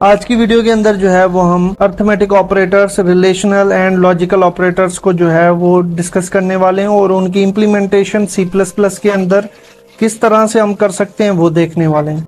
आज की वीडियो के अंदर जो है वो हम arithmetic operators, relational and logical operators को जो है वो डिस्कस करने वाले हैं और उनकी इम्प्लीमेंटेशन C++ के अंदर किस तरह से हम कर सकते हैं वो देखने वाले हैं।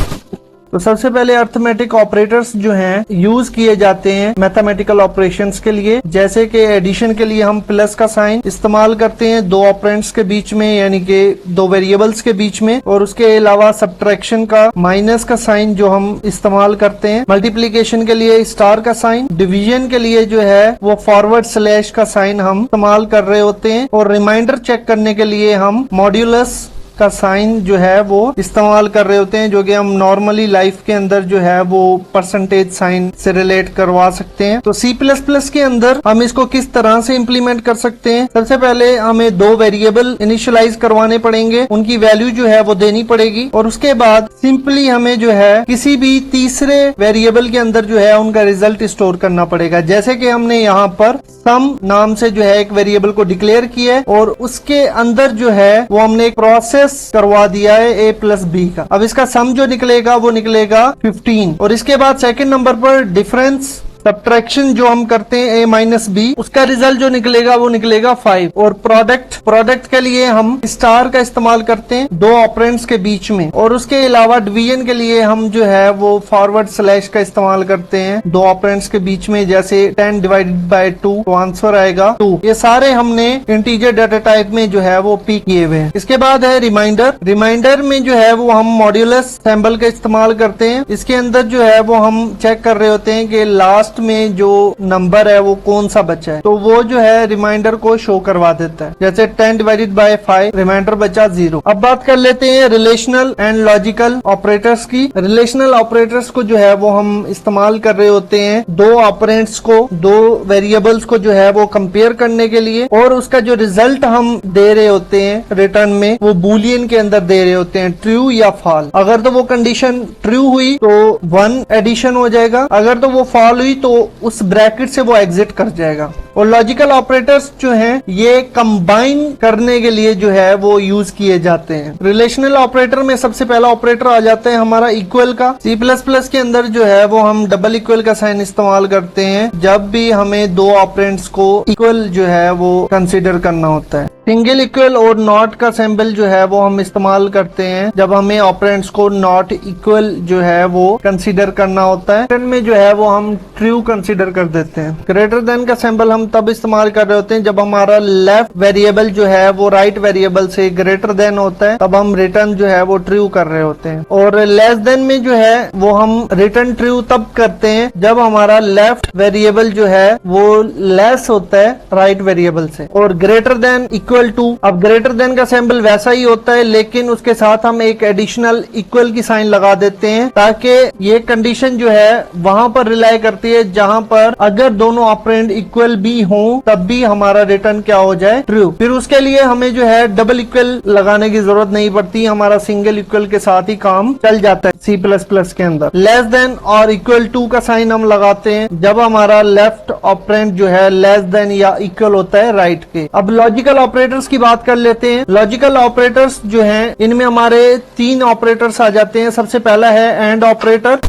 तो सबसे पहले अर्थमेटिक ऑपरेटर्स जो हैं यूज किए जाते हैं मैथमेटिकल ऑपरेशंस के लिए, जैसे कि एडिशन के लिए हम प्लस का साइन इस्तेमाल करते हैं दो ऑपरेंड्स के बीच में, यानी कि दो वेरिएबल्स के बीच में, और उसके अलावा सब्ट्रैक्शन का माइनस का साइन जो हम इस्तेमाल करते हैं। मल्टीप्लीकेशन के लिए स्टार का साइन, डिवीजन के लिए जो है वो फॉरवर्ड स्लैश का साइन हम इस्तेमाल कर रहे होते हैं, और रिमाइंडर चेक करने के लिए हम मॉड्यूलस का साइन जो है वो इस्तेमाल कर रहे होते हैं, जो कि हम नॉर्मली लाइफ के अंदर जो है वो परसेंटेज साइन से रिलेट करवा सकते हैं। तो C++ के अंदर हम इसको किस तरह से इम्प्लीमेंट कर सकते हैं? सबसे पहले हमें दो वेरिएबल इनिशियलाइज करवाने पड़ेंगे, उनकी वैल्यू जो है वो देनी पड़ेगी, और उसके बाद सिंपली हमें जो है किसी भी तीसरे वेरिएबल के अंदर जो है उनका रिजल्ट स्टोर करना पड़ेगा। जैसे कि हमने यहाँ पर सम नाम से जो है एक वेरिएबल को डिक्लेयर किया है, और उसके अंदर जो है वो हमने एक प्रोसेस करवा दिया है a+b का। अब इसका सम जो निकलेगा वो निकलेगा 15, और इसके बाद सेकंड नंबर पर डिफरेंस सब्ट्रैक्शन जो हम करते हैं a-b, उसका रिजल्ट जो निकलेगा वो निकलेगा 5, और प्रोडक्ट के लिए हम स्टार का इस्तेमाल करते हैं दो ऑपरेंड्स के बीच में, और उसके अलावा डिवीजन के लिए हम जो है वो फॉरवर्ड स्लैश का इस्तेमाल करते हैं दो ऑपरेंड्स के बीच में, जैसे 10 डिवाइडेड बाय 2 तो आंसर आएगा 2। ये सारे हमने इंटीजर डाटा टाइप में जो है वो पिक किए हुए हैं। इसके बाद है रिमाइंडर में जो है वो हम मॉड्यूलस सिंबल का इस्तेमाल करते हैं। इसके अंदर जो है वो हम चेक कर रहे होते हैं कि लास्ट में जो नंबर है वो कौन सा बचा है, तो वो जो है रिमाइंडर को शो करवा देता है। जैसे 10 डिवाइडेड बाय 5 रिमाइंडर बचा 0। अब बात कर लेते हैं रिलेशनल एंड लॉजिकल ऑपरेटर्स की। रिलेशनल ऑपरेटर्स को जो है वो हम इस्तेमाल कर रहे होते हैं दो ऑपरेंड्स को, दो वेरिएबल्स को जो है वो कंपेयर करने के लिए, और उसका जो रिजल्ट हम दे रहे होते हैं रिटर्न में वो बूलियन के अंदर दे रहे होते हैं, ट्रू या फॉल। अगर तो वो कंडीशन ट्रू हुई तो 1 एडिशन हो जाएगा, अगर तो वो फॉल हुई तो उस ब्रैकेट से वो एग्जिट कर जाएगा। और लॉजिकल ऑपरेटर्स जो हैं ये कंबाइन करने के लिए जो है वो यूज किए जाते हैं। रिलेशनल ऑपरेटर में सबसे पहला ऑपरेटर आ जाता है हमारा इक्वल का। C++ के अंदर जो है वो हम डबल इक्वल का साइन इस्तेमाल करते हैं जब भी हमें दो ऑपरेंड्स को इक्वल जो है वो कंसीडर करना होता है। सिंगल इक्वल और नॉट का सिंबल जो है वो हम इस्तेमाल करते हैं जब हमें ऑपरेंड्स को नॉट इक्वल जो है वो कंसीडर करना होता है। रिटर्न में जो है वो हम ट्रू कंसीडर कर देते हैं। ग्रेटर देन का सिंबल हम तब इस्तेमाल कर रहे होते हैं जब हमारा लेफ्ट वेरिएबल जो है वो राइट वेरिएबल से ग्रेटर देन होता है, तब हम रिटर्न जो है वो ट्रू कर रहे होते हैं। और लेस देन में जो है वो हम रिटर्न ट्रू तब करते हैं जब हमारा लेफ्ट वेरिएबल जो है वो लेस होता है राइट वेरिएबल से। और ग्रेटर देन इक्वल टू, अब ग्रेटर देन का सिंबल वैसा ही होता है, लेकिन उसके साथ हम एक एडिशनल इक्वल की साइन लगा देते हैं ताकि ये कंडीशन जो है वहां पर रिलाई करती है जहां पर अगर दोनों ऑपरेंड इक्वल भी हो तब भी हमारा रिटर्न क्या हो जाए, ट्रू। फिर उसके लिए हमें जो है डबल इक्वल लगाने की जरूरत नहीं पड़ती, हमारा सिंगल इक्वल के साथ ही काम चल जाता है C++ के अंदर। लेस देन और इक्वल टू का साइन हम लगाते हैं जब हमारा लेफ्ट ऑपरेंड जो है लेस देन या इक्वल होता है राइट के। अब लॉजिकल ऑपरेटर्स की बात कर लेते हैं। लॉजिकल ऑपरेटर्स जो हैं इनमें हमारे 3 ऑपरेटर्स आ जाते हैं। सबसे पहला है एंड ऑपरेटर।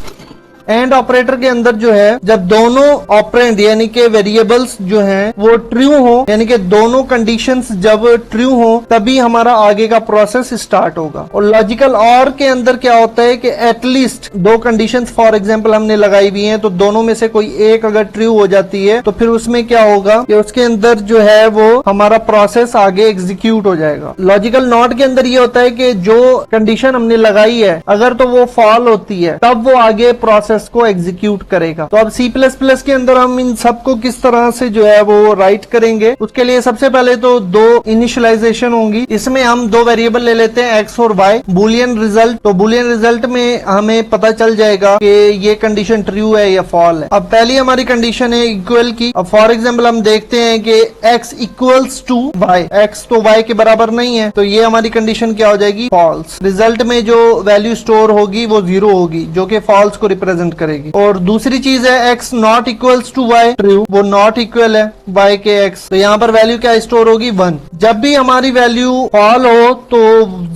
एंड ऑपरेटर के अंदर जो है जब दोनों ऑपरेंड यानी कि वेरिएबल्स जो हैं वो ट्रू हो, यानी कि दोनों कंडीशंस जब ट्रू हो तभी हमारा आगे का प्रोसेस स्टार्ट होगा। और लॉजिकल और के अंदर क्या होता है कि एटलीस्ट दो कंडीशंस फॉर एग्जांपल हमने लगाई हुई हैं, तो दोनों में से कोई एक अगर ट्रू हो जाती है तो फिर उसमें क्या होगा कि उसके अंदर जो है वो हमारा प्रोसेस आगे एग्जीक्यूट हो जाएगा। लॉजिकल नॉट के अंदर ये होता है कि जो कंडीशन हमने लगाई है अगर तो वो फॉल होती है तब वो आगे प्रोसेस को एग्जीक्यूट करेगा। तो अब C++ के अंदर हम इन सबको किस तरह से जो है वो राइट करेंगे, उसके लिए सबसे पहले तो दो इनिशियलाइजेशन होंगी। इसमें हम दो वेरिएबल ले लेते हैं x और y। बूलियन रिजल्ट, तो बूलियन रिजल्ट में हमें पता चल जाएगा कि ये कंडीशन ट्रू है या फॉल है। अब पहली हमारी कंडीशन है इक्वल की। अब फॉर एग्जाम्पल हम देखते हैं कि x equals to y, x तो y के बराबर नहीं है, तो ये हमारी कंडीशन क्या हो जाएगी, फॉल्स। रिजल्ट में जो वैल्यू स्टोर होगी वो 0 होगी जो कि फॉल्स को रिप्रेजेंट रिप्रेजेंट करेगी। और दूसरी चीज है x not equals to y, true, वो नॉट इक्वल है y के x, तो यहाँ पर वैल्यू क्या स्टोर होगी 1। जब भी हमारी वैल्यू फॉल हो तो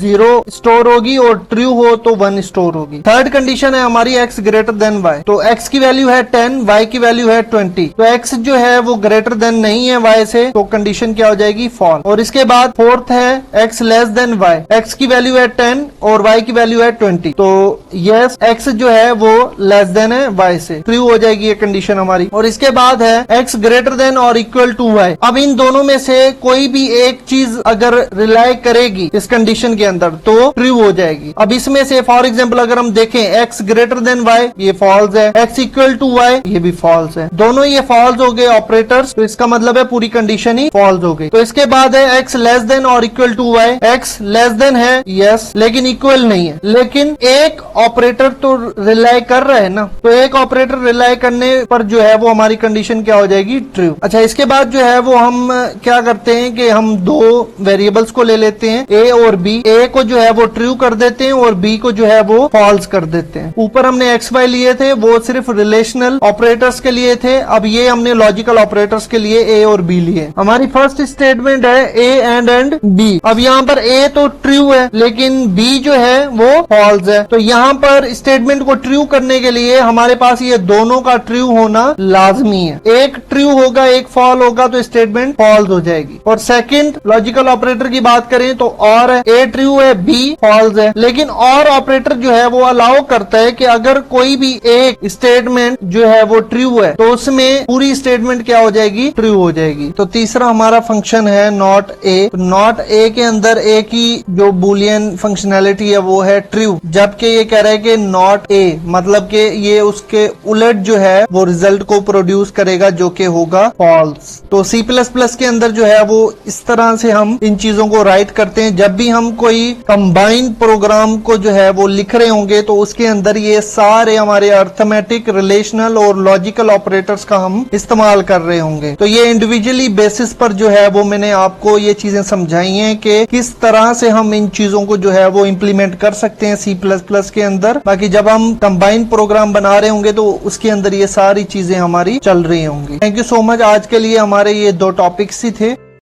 0 स्टोर होगी और ट्रू हो तो 1 स्टोर होगी। थर्ड कंडीशन है हमारी x ग्रेटर देन y, तो x की वैल्यू है 10, y की वैल्यू है 20, तो x जो है वो ग्रेटर देन नहीं है y से, तो कंडीशन क्या हो जाएगी फॉल। और इसके बाद फोर्थ है x less then y, x की वैल्यू है 10 और y की वैल्यू है 20, तो यस x जो है वो लेस देन है y से, ट्रू हो जाएगी ये कंडीशन हमारी। और इसके बाद है x ग्रेटर देन और इक्वल टू y। अब इन दोनों में से कोई भी एक चीज अगर रिलाई करेगी इस कंडीशन के अंदर तो ट्रू हो जाएगी। अब इसमें से फॉर एग्जांपल अगर हम देखें x ग्रेटर देन y, ये फॉल्स है, x इक्वल टू y, ये भी फॉल्स है, दोनों ये फॉल्स हो गए ऑपरेटर्स, तो इसका मतलब है पूरी कंडीशन ही फॉल्स हो गई। तो इसके बाद है x लेस देन और equal to y, x less than है यस, लेकिन इक्वल नहीं है, लेकिन एक ऑपरेटर तो रिलाई कर रहा है ना, तो एक ऑपरेटर रिलाई करने पर जो है वो हमारी कंडीशन क्या हो जाएगी ट्रू। अच्छा, इसके बाद जो है वो हम क्या करते हैं कि हम दो वेरिएबल्स को ले लेते हैं a और b, a को जो है वो ट्रू कर देते हैं और b को जो है वो फॉल्स कर देते हैं। ऊपर हमने x y लिए थे वो सिर्फ रिलेशनल ऑपरेटर्स के लिए थे, अब ये हमने लॉजिकल ऑपरेटर्स के लिए a और b लिए। हमारी फर्स्ट स्टेटमेंट है a एंड b। अब यहाँ पर a तो ट्रू है लेकिन b जो है वो फॉल्स है, तो यहाँ पर स्टेटमेंट को ट्रू करने के लिए हमारे पास ये दोनों का ट्रू होना लाजमी है, एक ट्रू होगा एक फॉल होगा तो स्टेटमेंट फॉल्स हो जाएगी। और सेकंड लॉजिकल ऑपरेटर की बात करें तो और है, a ट्रू है b फॉल्स है, लेकिन और ऑपरेटर जो है वो अलाउ करता है कि अगर कोई भी एक स्टेटमेंट जो है वो ट्रू है तो उसमें पूरी स्टेटमेंट क्या हो जाएगी ट्रू हो जाएगी। तो तीसरा हमारा फंक्शन है नॉट a, नॉट a के अंदर a की जो बुलियन फंक्शनैलिटी है वो है ट्रू, जबकि ये कह रहा है कि नॉट a मतलब कि ये उसके उलट जो है वो रिजल्ट को प्रोड्यूस करेगा जो कि होगा फॉल्स। तो C++ के अंदर जो है वो इस तरह से हम इन चीजों को राइट करते हैं। जब भी हम कोई कंबाइंड प्रोग्राम को जो है वो लिख रहे होंगे तो उसके अंदर ये सारे हमारे अर्थमेटिक, रिलेशनल और लॉजिकल ऑपरेटर्स का हम इस्तेमाल कर रहे होंगे। तो ये इंडिविजुअली बेसिस पर जो है वो मैंने आपको ये चीजें समझाई हैं कि किस तरह से हम इन चीजों को जो है वो इम्प्लीमेंट कर सकते हैं C++ के अंदर। बाकी जब हम कंबाइंड प्रोग्राम बना रहे होंगे तो उसके अंदर ये सारी चीजें हमारी चल रही होंगी। Thank you so much. आज के लिए हमारे ये 2 टॉपिक्स ही थे।